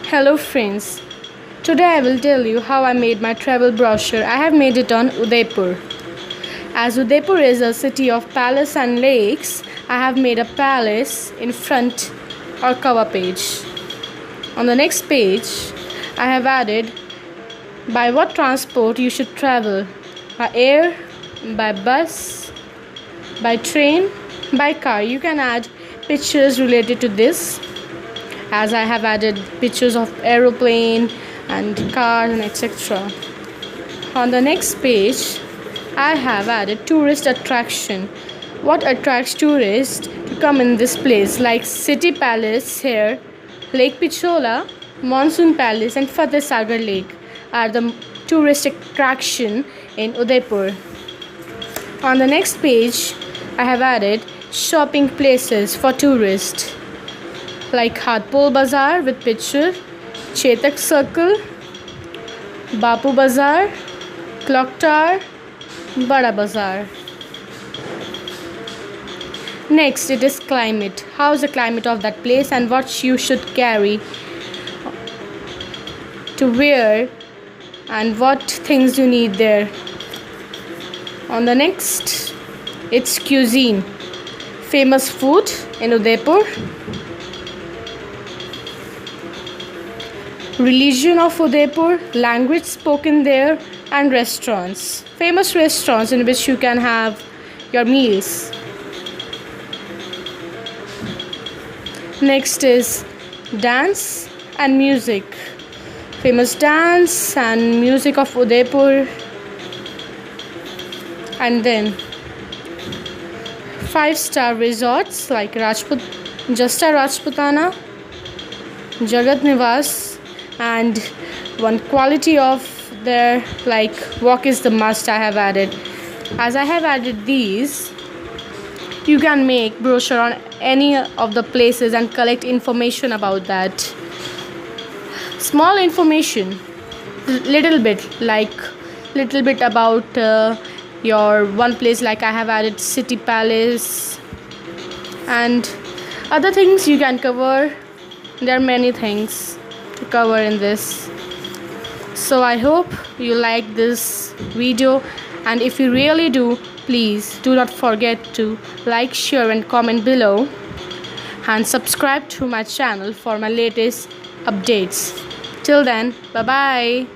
Hello friends, today I will tell you how I made my travel brochure. I have made it on Udaipur. As Udaipur is a city of palace and lakes, I have made a palace in front or cover page. On the next page, I have added by what transport you should travel: by air, by bus, by train, by car. You can add pictures related to this, as I have added pictures of aeroplane and cars and etc. On the next page, I have added tourist attraction. What attracts tourists to come in this place, like City Palace here, Lake Pichola, Monsoon Palace and Fateh Sagar Lake are the tourist attraction in Udaipur. On the next page, I have added shopping places for tourists, like Hadpol Bazaar with picture, Chetak Circle, Bapu Bazaar, Clock Tower, Bada Bazaar. Next, it is climate. How is the climate of that place and what you should carry to wear and what things you need there. On the next, it's cuisine. Famous food in Udaipur. Religion of Udaipur, language spoken there, and restaurants. Famous restaurants in which you can have your meals. Next is dance and music. Famous dance and music of Udaipur. And then 5-star resorts like Justa Rajputana, Jagat Niwas, and one quality of their like walk is the must I have added. As I have added these, you can make brochure on any of the places and collect information about that. Small information, little bit about your one place, like I have added City Palace and other things you can cover. There are many things to cover in this. So I hope you like this video, and if you really do, please do not forget to like, share and comment below, and subscribe to my channel for my latest updates. Till then, bye bye.